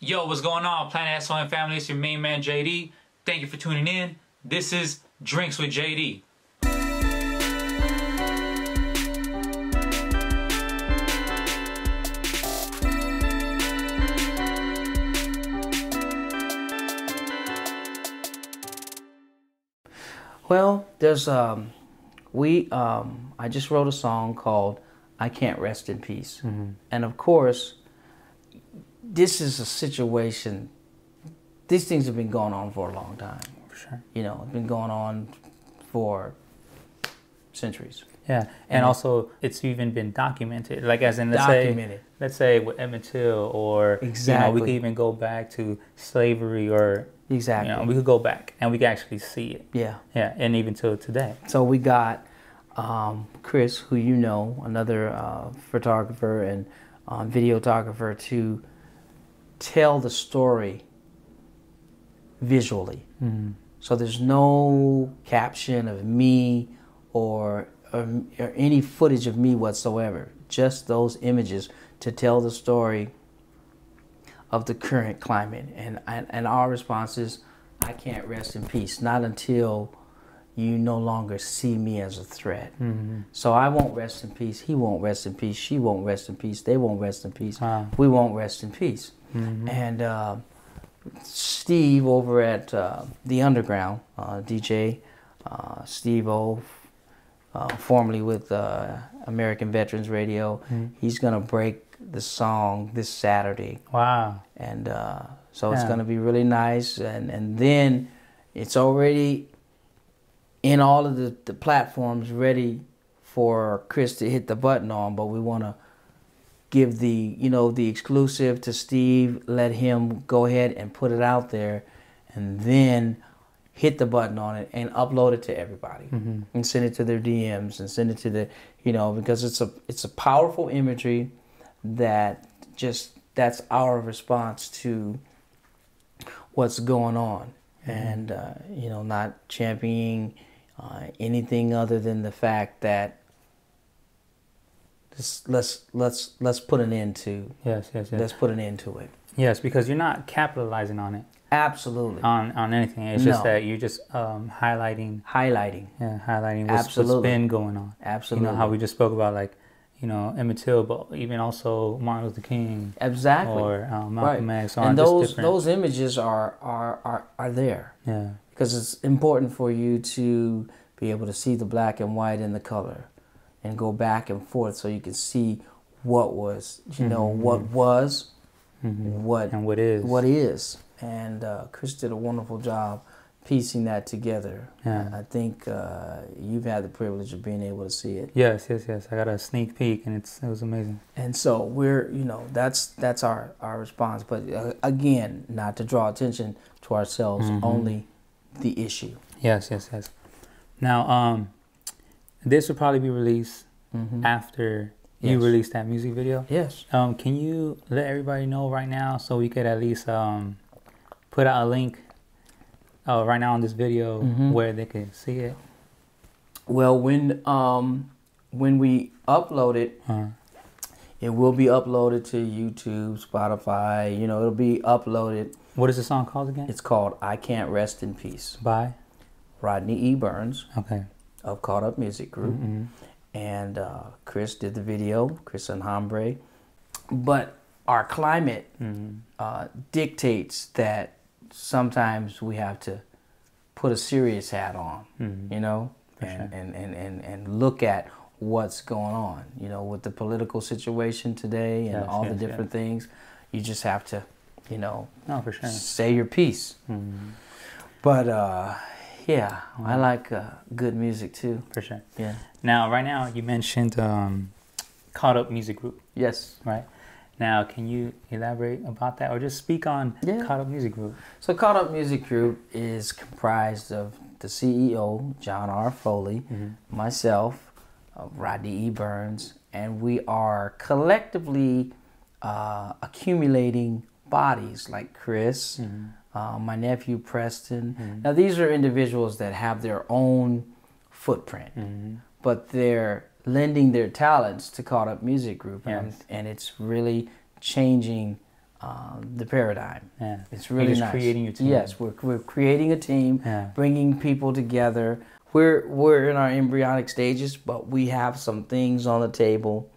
Yo, what's going on, Planet S.O.N family? It's your main man, JD. Thank you for tuning in. This is Drinks with JD. Well, there's I just wrote a song called I Can't Rest in Peace. And of course, this is a situation, these things have been going on for a long time. For sure. You know, it's been going on for centuries. Yeah, and also it's even been documented. Like as in, Documented. let's say with Emmett Till, or Exactly. we could even go back to slavery, or Exactly. we could go back and we could actually see it. Yeah. Yeah, and even till today. So we got Chris, who you know, another photographer and videographer, to tell the story visually. So there's no caption of me or any footage of me whatsoever. Just those images to tell the story of the current climate. And our response is, I can't rest in peace, not until you no longer see me as a threat. So I won't rest in peace, he won't rest in peace, she won't rest in peace, they won't rest in peace, we won't rest in peace. And Steve over at The Underground, DJ Steve O, formerly with American Veterans Radio, he's gonna break the song this Saturday. Wow. And so it's gonna be really nice, and then it's already in all of the platforms ready for Chris to hit the button on, but we want to give the exclusive to Steve, let him go ahead and put it out there, and then hit the button on it and upload it to everybody and send it to their DMs and send it to the, because it's a powerful imagery that's our response to what's going on. And not championing anything other than the fact that let's put an end to let's put an end to it. Yes, because you're not capitalizing on it. Absolutely. On anything. It's just that you're just highlighting. Yeah, highlighting what's been going on. Absolutely. How we just spoke about, like, Emmett Till, but even also Martin Luther King. Exactly. Or Malcolm X. And those images are there. Yeah. Because it's important for you to be able to see the black and white and the color, and go back and forth so you can see what was, what was, what is. And Chris did a wonderful job piecing that together. Yeah. I think you've had the privilege of being able to see it. Yes. I got a sneak peek, and it was amazing. And so we're, that's our response. But again, not to draw attention to ourselves, only the issue. Yes. Now, this will probably be released after you release that music video. Yes. Can you let everybody know right now, so we could at least put out a link right now on this video where they can see it? Well, when we upload it, it will be uploaded to YouTube, Spotify. It'll be uploaded. What is the song called again? It's called I Can't Rest in Peace by Rodney E. Burns. Okay. Of Caught Up Music Group. And Chris did the video, Chris and Hombre. But our climate dictates that sometimes we have to put a serious hat on, and look at what's going on, with the political situation today and all the different things. You just have to, for sure, say your piece. But yeah, I like good music too. For sure. Yeah. Now, right now, you mentioned Caught Up Music Group. Yes. Right. Now, can you elaborate about that, or just speak on Caught Up Music Group? So Caught Up Music Group is comprised of the CEO, John R. Foley, myself, Rodney E. Burns, and we are collectively accumulating bodies like Chris, my nephew Preston. Now, these are individuals that have their own footprint, but they're lending their talents to Caught Up Music Group, and it's really changing the paradigm. Yeah. It's really nice. Creating your team. Yes, we're creating a team, Yeah. bringing people together. We're in our embryonic stages, but we have some things on the table.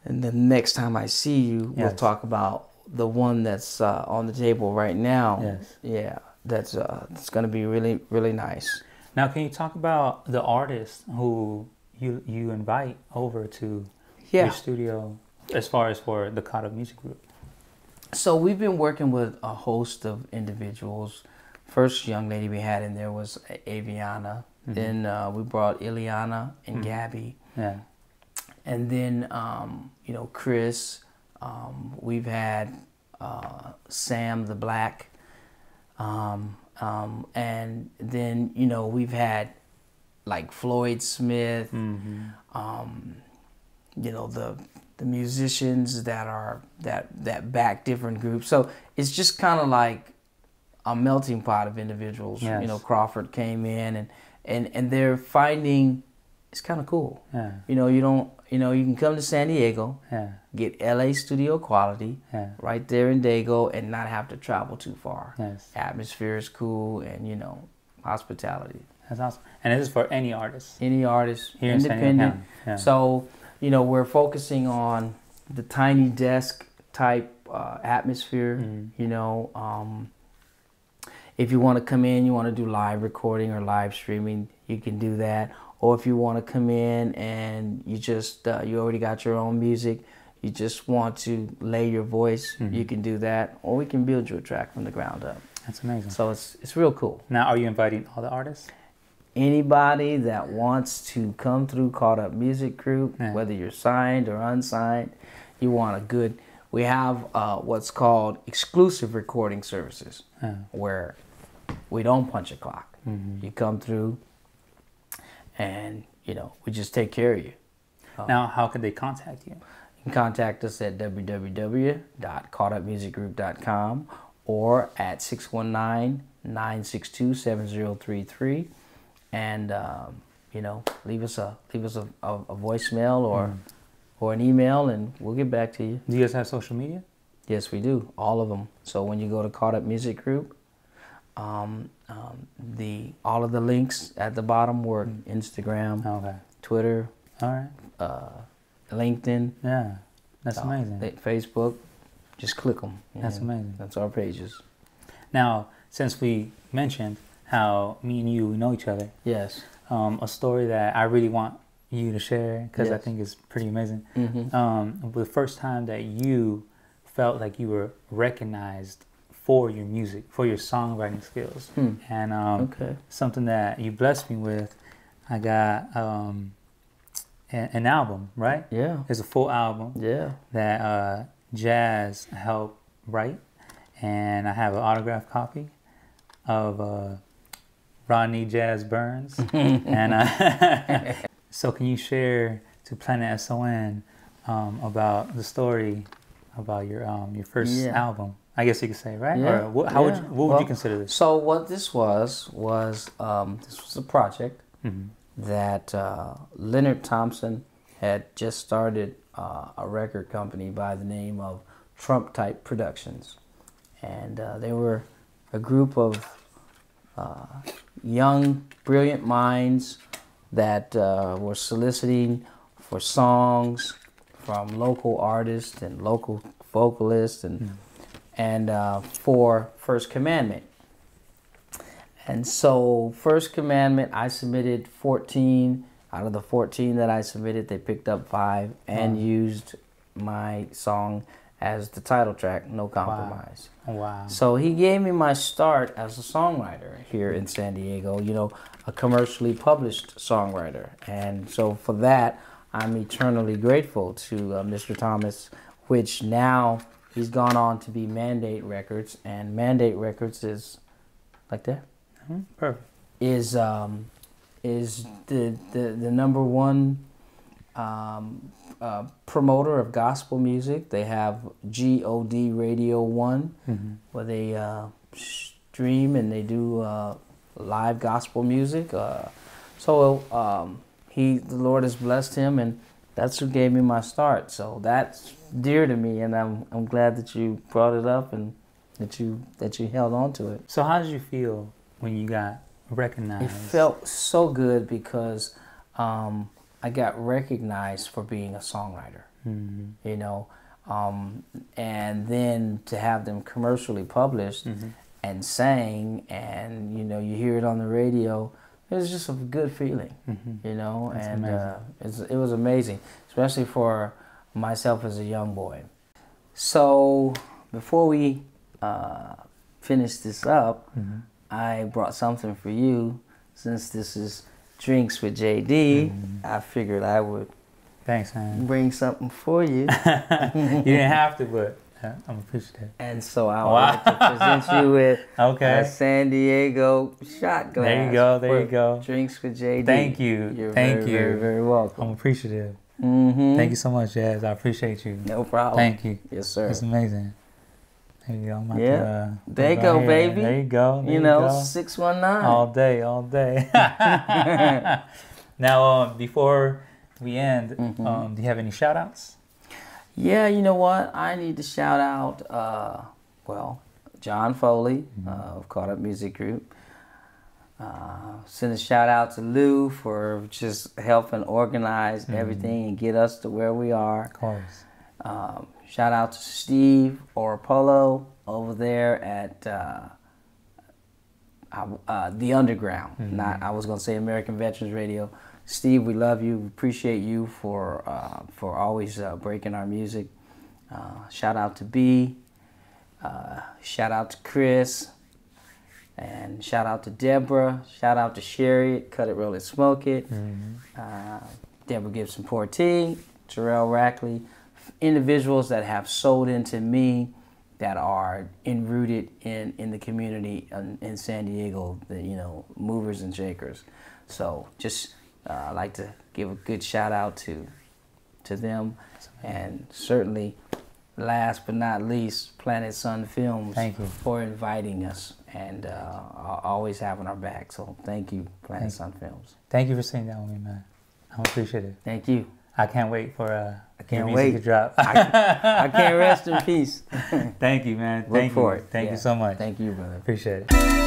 And the next time I see you, we'll talk about the one that's on the table right now. Yes. Yeah, that's going to be really, really nice. Now, can you talk about the artists who you invite over to your studio as far as for the Caught Up Music Group? So we've been working with a host of individuals. First young lady we had in there was Aviana. Then we brought Ileana and Gabby. Yeah. And then, Chris. We've had Sam the Black. And then, we've had like Floyd Smith, the musicians that back different groups. So it's just kind of like a melting pot of individuals. Yes. Crawford came in and they're finding it's kind of cool. Yeah. You can come to San Diego, get LA studio quality right there in Dago and not have to travel too far. Yes. Atmosphere is cool and, hospitality. That's awesome. And this is for any artist? Any artist, here independent. In San Diego County. Yeah. So, we're focusing on the tiny desk type atmosphere, if you want to come in, you want to do live recording or live streaming, you can do that. Or if you want to come in and you just, you already got your own music, you just want to lay your voice, you can do that. Or we can build you a track from the ground up. That's amazing. So it's real cool. Now, are you inviting all the artists? Anybody that wants to come through Caught Up Music Group, whether you're signed or unsigned, you want a good, we have what's called exclusive recording services where we don't punch a clock. You come through and, we just take care of you. Now, how can they contact you? You can contact us at www.caughtupmusicgroup.com or at 619-962-7033. And, leave us a voicemail or an email and we'll get back to you. Do you guys have social media? Yes, we do. All of them. So when you go to Caught Up Music Group, all of the links at the bottom were Instagram, Twitter, LinkedIn. Yeah, that's amazing. Facebook, just click them. That's amazing. That's our pages. Now, since we mentioned how me and you know each other, yes, a story that I really want you to share because I think it's pretty amazing. The first time that you felt like you were recognized for your music, for your songwriting skills, and something that you blessed me with, I got an album, right? Yeah, it's a full album. Yeah, that Jazz helped write, and I have an autographed copy of Rodney Jazz Burns. And so can you share to Planet S.O.N. About the story about your first album? I guess you could say, right? Yeah. Or what would you consider this? So what this was this was a project that Leonard Thompson had just started a record company by the name of Trump Type Productions. And they were a group of young, brilliant minds that were soliciting for songs from local artists and local vocalists and for First Commandment. And so First Commandment, I submitted 14. Out of the 14 that I submitted, they picked up 5 and used my song as the title track, No Compromise. Wow. So he gave me my start as a songwriter here in San Diego, a commercially published songwriter. And so for that, I'm eternally grateful to Mr. Thomas, which now he's gone on to be Mandate Records, and Mandate Records is like that. Perfect. Is the number one promoter of gospel music. They have GOD Radio 1, where they stream and they do live gospel music. So the Lord has blessed him, and that's who gave me my start. So that's dear to me, and I'm glad that you brought it up and that you held on to it. So how did you feel when you got recognized? It felt so good because I got recognized for being a songwriter. Mm-hmm. You know, and then to have them commercially published Mm-hmm. and sang, and you know, you hear it on the radio. It was just a good feeling, Mm-hmm. you know, That's and amazing. it was amazing, especially for myself as a young boy. So before we finish this up, Mm-hmm. I brought something for you. Since this is Drinks with JD, Mm-hmm. I figured I would Thanks, man. bring something for you. You didn't have to, but I'm appreciative. And so I would like to present you with Okay. a San Diego shot glass. There you go, there for you go. Drinks with JD. Thank you. You're Thank very, you. very, very welcome. I'm appreciative. Mm-hmm. Thank you so much, Jazz. I appreciate you. No problem. Thank you. Yes, sir. It's amazing. There you go. I'm about Yeah. to, There you put it go, right here. baby. There you go. There You know, go. 619. All day, all day. Now, before we end, do you have any shout outs? Yeah, you know what? I need to shout out, John Foley of Caught Up Music Group. Send a shout out to Lou for just helping organize everything and get us to where we are. Of course. Shout out to Steve Oropolo over there at the Underground. I was going to say American Veterans Radio. Steve, we love you. We appreciate you for always breaking our music. Shout out to B. Shout out to Chris. And shout out to Deborah. Shout out to Sherry at Cut It, Roll It, Smoke It. Deborah Gibson Porty. Terrell Rackley. Individuals that have sold into me, that are enrooted in the community in San Diego, you know, movers and shakers. So just I'd like to give a good shout out to them, and certainly last but not least, Planet S.O.N Films. Thank you for inviting us and always having our back. So thank you, Planet S.O.N Films. Thank you for sitting down with me, man. I'm appreciative. Thank you. I can't wait for can't your music wait. to drop. I can't rest in peace. Thank you, man. Look Thank for you. it. Thank Yeah. you so much. Thank you, brother. Appreciate it.